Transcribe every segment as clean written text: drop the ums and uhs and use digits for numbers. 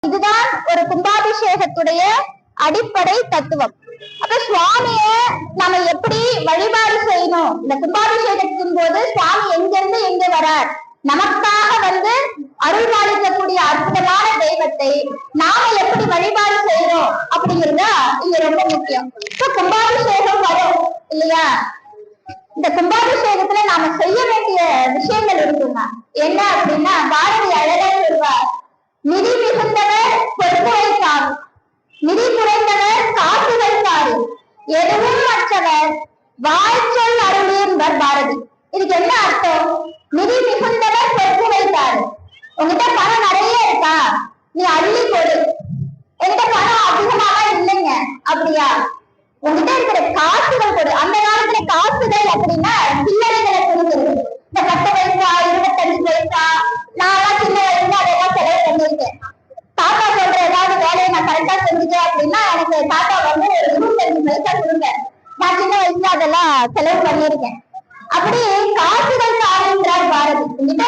இதுதான் ஒரு கும்பாபிஷேகத்துடைய அடிப்படை தத்துவம். அப்ப சுவாமிய நம்ம எப்படி வழிபாடு செய்யணும்? இந்த கும்பாபிஷேகத்தின் போது சுவாமி எங்கிருந்து எங்க வரார், நமக்காக அருள் பாலிக்கக்கூடிய அற்புதமான தெய்வத்தை நாம எப்படி வழிபாடு செய்யறோம் அப்படிங்கிறதா இங்க ரொம்ப முக்கியம். இப்ப கும்பாபிஷேகம் வரும் இல்லையா? இந்த கும்பாபிஷேகத்துல நாம செய்ய வேண்டிய விஷயங்கள் இருக்குங்க. என்ன அப்படின்னா, பாரதி அழகா சொல்வார், நிதி மிகுந்தவர் பொறுப்பு வைத்தார், நிதி குறைந்தவர் காசு வைத்தார், எதுவும் மற்றவர் வாய்ச்சொல் அருள் என்பர் பாரதி. இதுக்கு என்ன அர்த்தம்? நிதி மிகுந்தவர் பொறுப்பு வைத்தார். உங்ககிட்ட பணம் நிறைய இருக்கா, நீ அள்ளி கொடு. என்கிட்ட பணம் அதிகமாக இல்லைங்க அப்படியா, உங்ககிட்ட இருக்கிற காசுகள் கொடு. அந்த காலத்துல காசுகள் அப்படின்னா சில்லறைகளை கொடுக்குறது. இந்த 10 பைசா 25 பைசா நான் சின்ன வயசுல அதெல்லாம் செலவு பண்ணிருக்கேன். தாத்தா சொல்ற ஏதாவது வேலையை நான் கரெக்டா செஞ்சுட்டேன் அப்படின்னா எனக்கு தாத்தா ஒரு 25 பைசா கொடுங்க. நான் சின்ன வயசுல அதெல்லாம் செலவு பண்ணிருக்கேன். அப்படி காசுகள் தாருன்றார் பாரதி. உங்ககிட்ட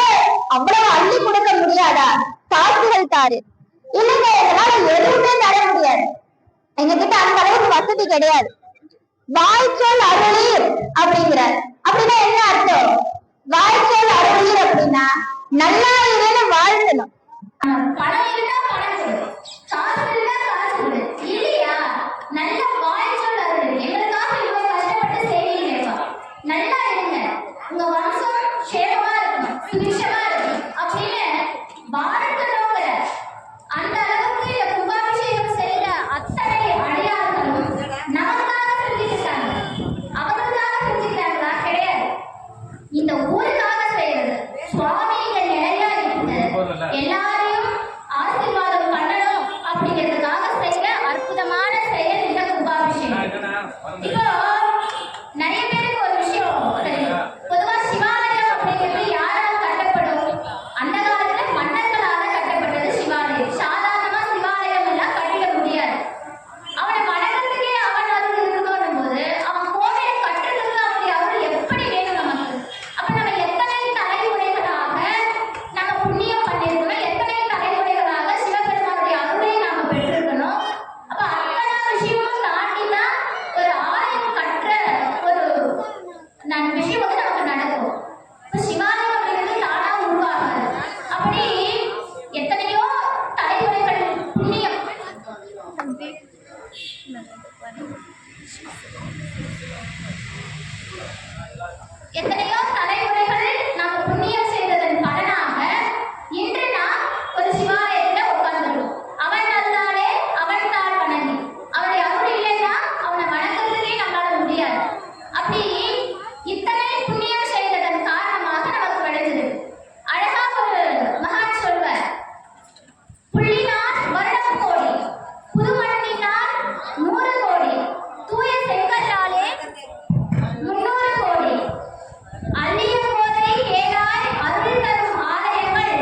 அவ்வளவு அள்ளி கொடுக்க முடியாதா, காசுகள் தாரு. இல்லைங்க எங்களால எதுவுமே தர முடியாது, எங்க கிட்ட அந்த அளவுக்கு வசதி கிடையாது. வாய்ச்சொல் அருளீர் அப்படிங்கிறார். அப்படின்னா என்ன அர்த்தம்? வாய்ச்சொல் அருளீர் அப்படின்னா நல்லா இருன்னு வாழ்த்தணும். பணம் இருந்தா பணம் கொடு, காசு இருந்தா காசு கொடு, இல்லையா நல்ல வாய்ச்சொல் அருள். எங்களுக்காக இவ்வளவு கஷ்டப்பட்டு செய்வீங்கப்பா, நல்லா இருங்க, உங்க வம்சம் சேவமா இருக்கணும், சுபிக்ஷமா இருக்கணும் அப்படின்னு வாழ்க்கணுங்கிற அந்த அளவுக்கு இந்த கும்பாபிஷேகம் செய்த அத்தனை அடியார்களும் நமக்காக செஞ்சுக்கிட்டாங்க. அவங்களுக்காக செஞ்சுக்கிறாங்களா? கிடையாது. இந்த ஊருக்காக செய்யறது. சுவாமிங்க நிலையா இருந்து எல்லாரையும் ஆசீர்வாதம் பண்ணணும் அப்படிங்கிறதுக்காக செய்யற அற்புதமான செயல் இந்த கும்பாபிஷேகம். இப்போ நிறைய பேருக்கு ஒரு விஷயம் தெரியும். பொதுவா சிவாலயம் அப்படிங்கிறது யாரால் கட்டப்படும்? அந்த காலத்துல மன்னர்களால கட்டப்பட்டது சிவாலயம். சாதாரணமா சிவாலயம் எல்லாம் கட்டிட முடியாது. அவனை வணக்கத்துக்கே அவன் அருள் இருக்கணும் போது அவன் கோவிலை கட்டுறதுக்கு அவனுடைய அருள் எப்படி வேணும் நமக்கு? அப்ப நம்ம எத்தனை தலைமுறைகளாக நம்ம புண்ணியம் பண்ணிருக்கணும், எத்தனை தலைமுறைகளாக சிவபெருமானுடைய அருளை நாம பெற்றிருக்கணும். அப்ப அத்தனை விஷயமும் தாண்டிதான் ஒரு ஆலயம் கட்டுற ஒரு விஷயம் நமக்கு நடக்கும். இப்ப சிவாலயம் அப்படிங்கிறது தானா உருவாகாது. அப்படி எத்தனையோ தலைமுறைகள் புண்ணியம் எத்தனையோ தலைமுறைகள் நாம் புண்ணியம் செய்ததன் பலனாக இன்று நாம் ஒரு சிவாலயத்துல உட்கார்ந்துள்ளோம். அவன் அல்லாலே அவன் தாழ் வணங்கி, அவனுடைய அருள் இல்லைன்னா அவனை வணங்குறதுக்கே நம்மளால முடியாது. அப்படி இத்தனை புண்ணியம் செய்ததன் காரணமாக நமக்கு கிடைச்சது. அழகா ஒரு மகான் சொல்வார், புள்ளினால் வருடம் கோடி, புதுமண்ணினால் 100 கோடி, தூய செங்கல்லாலே 300 கோடி, அள்ளிய போதை ஏதாய் அருள் தரும் ஆலயங்கள்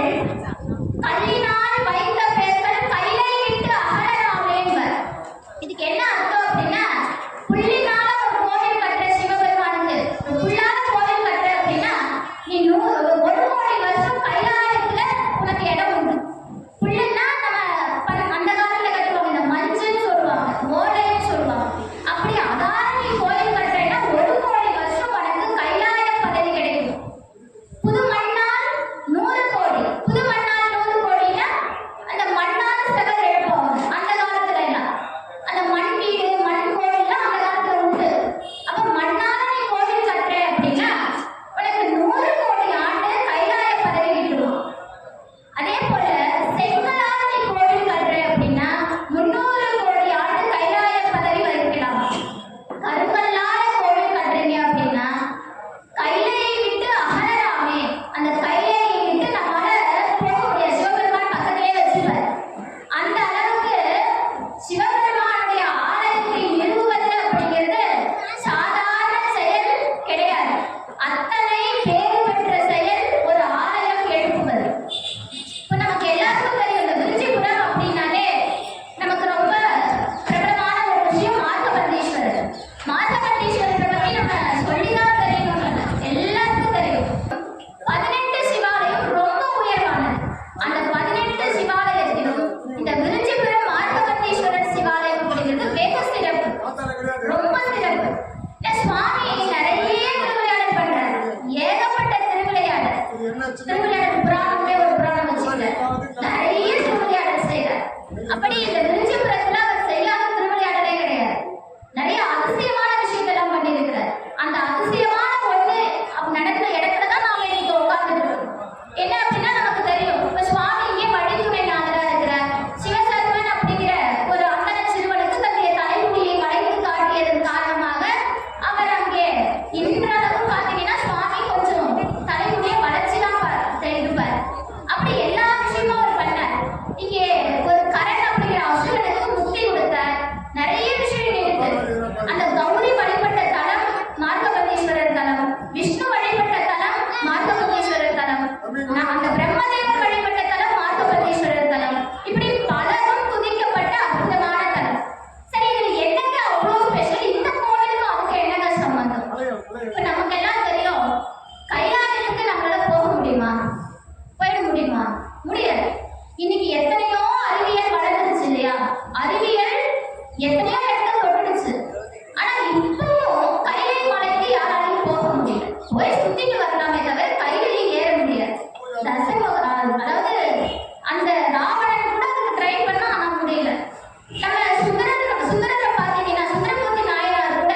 கல்லினால் வைத்த பேர்கள் கைலை விட்டு அகலனாவேன்பர். இதுக்கு என்ன அர்த்தம் அப்படின்னா, புள்ளினால ஒரு கோவில் கட்டுற சிவபெருமானுக்கு, ஒரு புள்ளாத கோவில் கட்டுற அப்படின்னா நீ 1 கோடி வருஷம் கைலாயத்துல உனக்கு இடம் உண்டு. புல்லுன்னா நம்ம அறிவியல் எத்தனையோ இடத்துல தொட்டுடுச்சு. ஆனா இப்பவும் கைலை மலைக்கு யாராலையும் போக முடியல. போய் சுத்திட்டு வரலாமே தவிர கையிலேயே ஏற முடியாது. அதாவது அந்த ராவணன் கூட அதுக்கு ட்ரை பண்ணா ஆனா முடியல. நம்ம சுந்தரரை பார்த்தீங்கன்னா சுந்தரமூர்த்தி நாயனார் கூட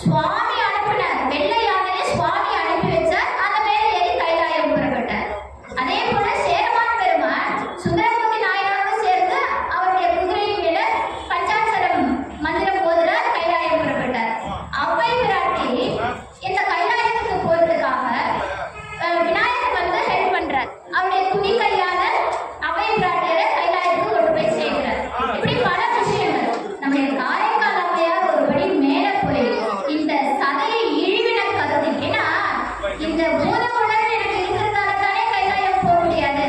சுவாமி அனுப்பினார், வெள்ளை யானையை சுவாமி அனுப்பி வச்சார், அந்த மேல ஏறி கைலாயம் புறப்பட்டார். அதே போல சேரமான் பெருமான் சுந்தரமூர்த்தி நாயனாரோடு சேர்ந்து அவருடைய குதிரையின் மேல பஞ்சாட்சரம் மந்திரம் போதுறார், கைலாயம் புறப்பட்டார். அவ்வை பிராட்டி இந்த கைலாயத்துக்கு போறதுக்காக விநாயகர் வந்து ஹெல்ப் பண்றார். அவருடைய துணி கையால அவ்வை பிராட்டியரை கைலாயத்துக்கு கொண்டு போய் சேர்க்கிறார். இப்படி பல விஷயங்கள். நம்முடைய காரைக்கால் அம்மையார் ஒரு படி மேல போய் இந்த சதையை இழிவின கருதி, ஏன்னா இந்த பூத உடல் எனக்கு இருக்கிறதால தானே கைலாயம் போக முடியாது.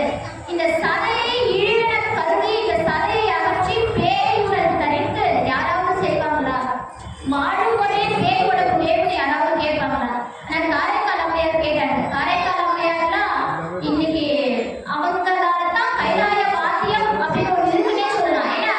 இந்த சதையை இழிவின கருதி இந்த சதையை அகற்றி பேயுடல் தரித்து யாராவது செய்வாங்களா? மாடுபொழி பேயோட பேரு யாராவது கேட்பாங்களா? ஆனா காரைக்கால் அம்மையார் கேட்டாங்க. காரைக்கால் அம்மையார்லாம் இன்னைக்கு அவங்களால தான் கைலாய வாத்தியம் அப்படின்னு ஒரு இருக்குன்னே சொல்லலாம். ஏன்னா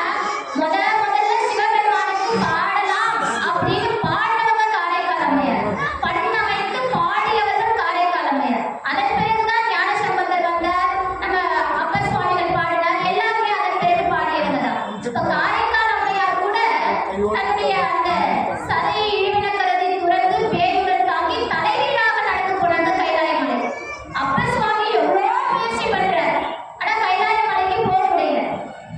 முதல்ல சிவபெருமானுக்கு பாடலாம் அப்படின்னு பாடினவங்க காரைக்கால் அம்மையார், பண்ணமைத்து பாடியவர்கள் காரைக்கால் அம்மையார். அதன் பிறகுதான் ஞான சம்பந்தர் வந்தார், நம்ம அப்பர் சுவாமிகள் பாடினார், எல்லாருமே அதன் பிறகு பாடியவங்க தான். இப்ப காரைக்கால் அம்மையார் கூட தன்னுடைய அந்த சதையை இழிவின கருதி துறந்து பேருடன் தாங்கி தலைகீழாக நடந்து போனாங்க கைலாய மலை. அப்பர் சுவாமி எவ்வளோ முயற்சி பண்றாரு, ஆனா கைலாய மலைக்கு போக முடியல,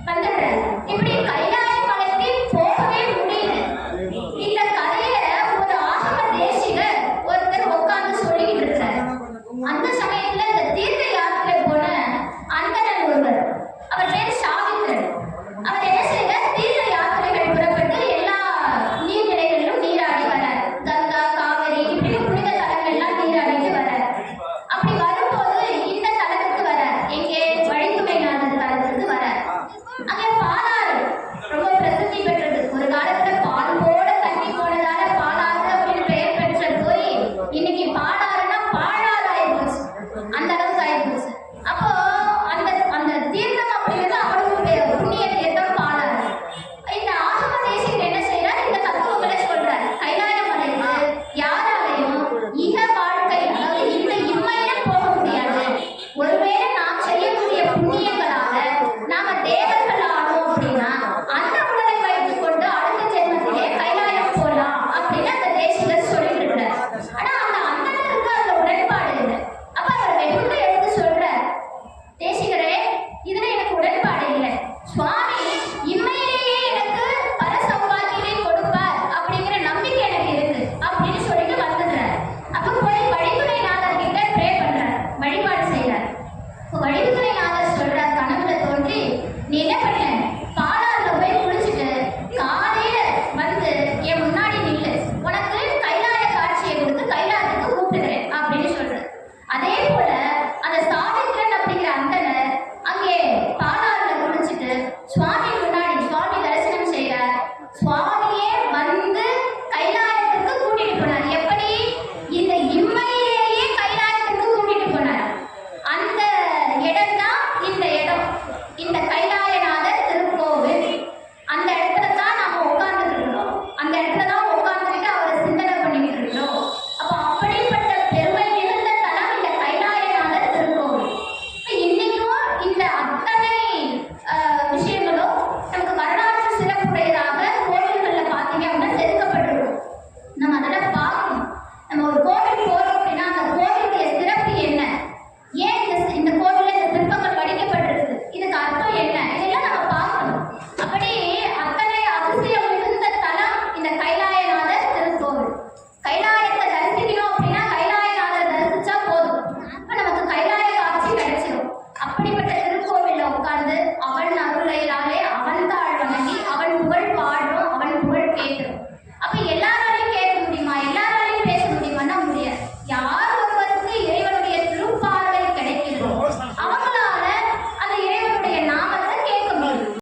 வந்துடுறாரு. இப்படி கைலாய மலைக்கு போகவே முடியல. இந்த கதையை ஒரு ஆகம தேசிகர் ஒருத்தர் உட்கார்ந்து சொல்லிக்கிட்டு இருக்காரு. அந்த சமயத்துல இந்த தீர்த்த யாத்திரை போன அந்தணன் ஒருவர், அவர் பேர் சாவித்திரன். அவர் என்ன செய்யறார், தீர்த்த யாத்திரைகள் புறப்பட்டு எல்லா நீர்நிலைகளிலும் நீராடி வரார். கங்கா, காவிரி இப்படி புனித தலங்கள்லாம் நீராடிட்டு வரார். அப்படி வரும்போது இந்த தலத்துக்கு வரார், எங்கே வழித்துணைநாதர் தலத்துக்கு வரார். அங்கே பாலாறு ரொம்ப பிரசித்தி பெற்றது. ஒரு காலத்துல பால் போல தண்ணி போனதால பாலாறு அப்படின்னு பெயர் பெற்ற போய் இன்னைக்கு பாலாறுனா பாழாறு ஆயிப்போச்சு, அந்த அளவுக்கு ஆயிப்போச்சு. அப்போ அந்த அந்த தீர்த்தம் அப்படிங்கிறது அவ்வளவு புண்ணிய தீர்த்தம் பாலாறு. இந்த ஆகம தேசிகர் என்ன செய்யறார், இந்த தத்துவங்களை சொல்றார். கைலாய மலைக்கு யாராலையும் இக வாழ்க்கை, அதாவது இந்த இம்மையில போக முடியாது. ஒருவேளை நாம் செய்யக்கூடிய புண்ணியங்களால நாம தேவர்கள் ஆனோம் அப்படின்னா அந்த உடலை வைத்துக் கொண்டு அடுத்த ஜென்மத்திலே கைலாயம் போலாம் அப்படின்னு அந்த தேசிகர் சொல்லிட்டு இருக்கிறார். ஆனா அந்த அண்ணனுக்கு அந்த உடன்பாடு இல்லை. அப்ப அவர் வெகுண்டு எடுத்து சொல்றார், தேசிகரே இதுல எனக்கு உடன்பாடு இல்லை. சுவாமி இம்மையிலேயே எனக்கு பர சௌபாகியத்தை கொடுப்பார் அப்படிங்கிற நம்பிக்கை எனக்கு இருக்கு அப்படின்னு சொல்லிட்டு வந்துடுறார். அப்ப போய் வழித்துணைநாதர் கிட்ட ப்ரே பண்றார், வழிபாடு செய்யறார். வழித்துணைநாதர் சொல்றார் கனவுல தோன்றி, நீ என்ன பண்ண, பாலாறுல போய் குளிச்சுட்டு காலையில வந்து என் முன்னாடி நில்லு, உனக்கு கைலாய காட்சியை கொடுத்து கைலாயத்துக்கு கூப்பிடுகிறேன் அப்படின்னு சொல்றார். அதே போல அந்த சாவித்திரன் அப்படிங்கிற அந்தனர் அங்கே பாலாறுல குளிச்சுட்டு சுவாமி